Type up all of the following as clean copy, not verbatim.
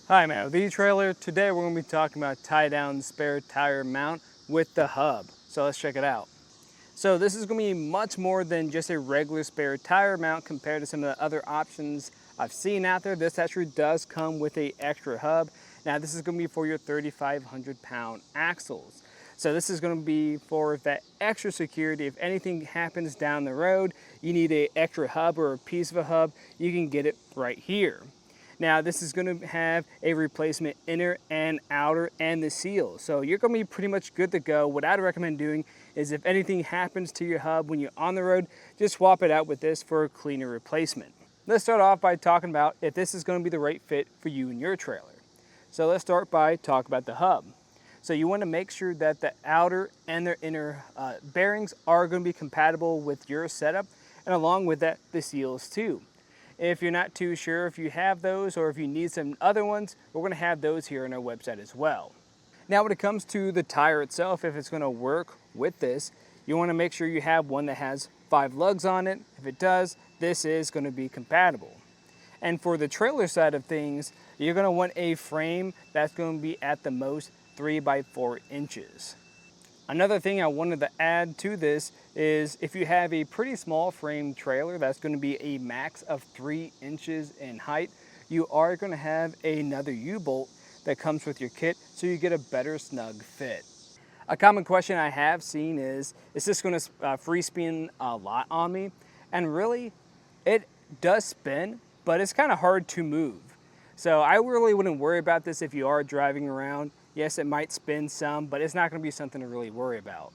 Hi, Matt with etrailer. Today we're going to be talking about tie-down spare tire mount with the hub. So let's check it out. So this is going to be much more than just a regular spare tire mount compared to some of the other options I've seen out there. This actually does come with an extra hub. Now this is going to be for your 3,500 pound axles. So this is going to be for that extra security. If anything happens down the road, you need an extra hub or a piece of a hub, you can get it right here. Now this is going to have a replacement inner and outer and the seal. So you're going to be pretty much good to go. What I'd recommend doing is if anything happens to your hub when you're on the road, just swap it out with this for a cleaner replacement. Let's start off by talking about if this is going to be the right fit for you and your trailer. So let's start by talking about the hub. So you want to make sure that the outer and the inner bearings are going to be compatible with your setup, and along with that, the seals too. If you're not too sure if you have those or if you need some other ones, we're going to have those here on our website as well. Now when it comes to the tire itself, if it's going to work with this, you want to make sure you have one that has 5 lugs on it. If it does, this is going to be compatible. And for the trailer side of things, you're going to want a frame that's going to be at the most 3 by 4 inches. Another thing I wanted to add to this is if you have a pretty small frame trailer that's going to be a max of 3 inches in height, you are going to have another U-bolt that comes with your kit so you get a better snug fit. A common question I have seen is this going to free spin a lot on me? And really, it does spin, but it's kind of hard to move. So I really wouldn't worry about this if you are driving around. Yes, it might spin some, but it's not going to be something to really worry about.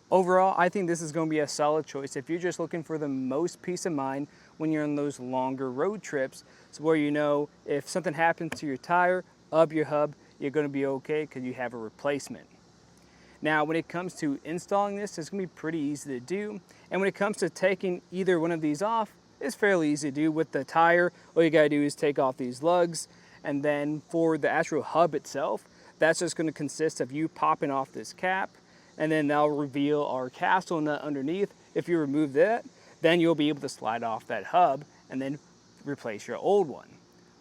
Overall, I think this is going to be a solid choice if you're just looking for the most peace of mind when you're on those longer road trips. So where you know if something happens to your tire, of your hub, you're going to be okay because you have a replacement. Now, when it comes to installing this, it's going to be pretty easy to do. And when it comes to taking either one of these off, it's fairly easy to do. With the tire, all you got to do is take off these lugs. And then for the actual hub itself, that's just going to consist of you popping off this cap, and then that'll reveal our castle nut underneath. If you remove that, then you'll be able to slide off that hub and then replace your old one.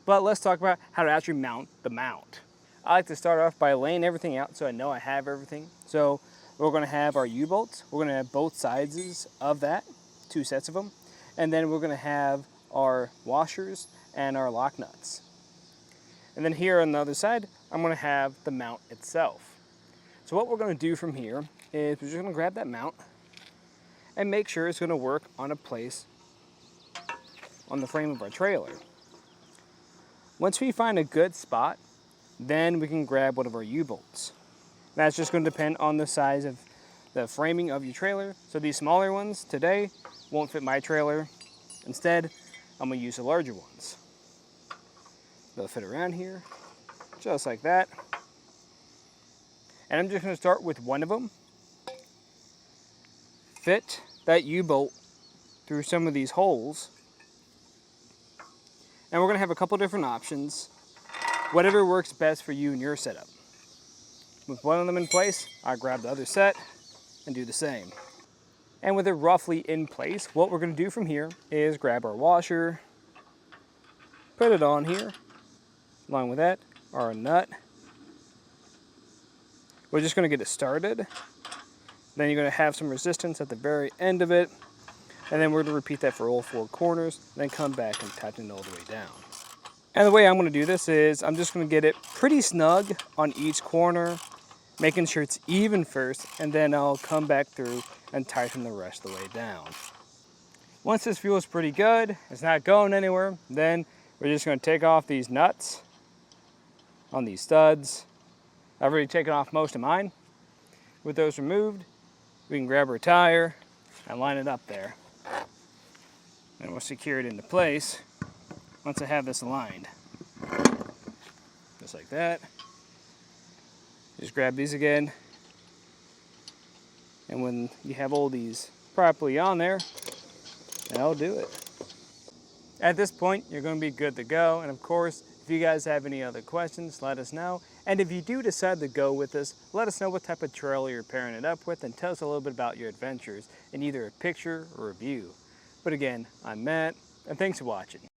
But let's talk about how to actually mount the mount. I like to start off by laying everything out so I know I have everything. So we're going to have our U-bolts. We're going to have both sizes of that, 2 sets of them. And then we're going to have our washers and our lock nuts. And then here on the other side, I'm going to have the mount itself. So what we're going to do from here is we're just going to grab that mount and make sure it's going to work on a place on the frame of our trailer. Once we find a good spot, then we can grab one of our U-bolts. That's just going to depend on the size of the framing of your trailer. So these smaller ones today won't fit my trailer. Instead, I'm going to use the larger ones. They'll fit around here, just like that. And I'm just going to start with one of them. Fit that U-bolt through some of these holes. And we're going to have a couple different options. Whatever works best for you and your setup. With one of them in place, I grab the other set and do the same. And with it roughly in place, what we're going to do from here is grab our washer, put it on here. Along with that, our nut. We're just going to get it started. Then you're going to have some resistance at the very end of it. And then we're going to repeat that for all 4 corners. Then come back and tighten it all the way down. And the way I'm going to do this is I'm just going to get it pretty snug on each corner, making sure it's even first, and then I'll come back through and tighten the rest of the way down. Once this feels pretty good, it's not going anywhere, then we're just going to take off these nuts on these studs. I've already taken off most of mine. With those removed, we can grab our tire and line it up there. And we'll secure it into place once I have this aligned. Just like that. Just grab these again. And when you have all these properly on there, that'll do it. At this point, you're going to be good to go. And of course, if you guys have any other questions, let us know. And if you do decide to go with us, let us know what type of trailer you're pairing it up with and tell us a little bit about your adventures in either a picture or review. But again, I'm Matt, and thanks for watching.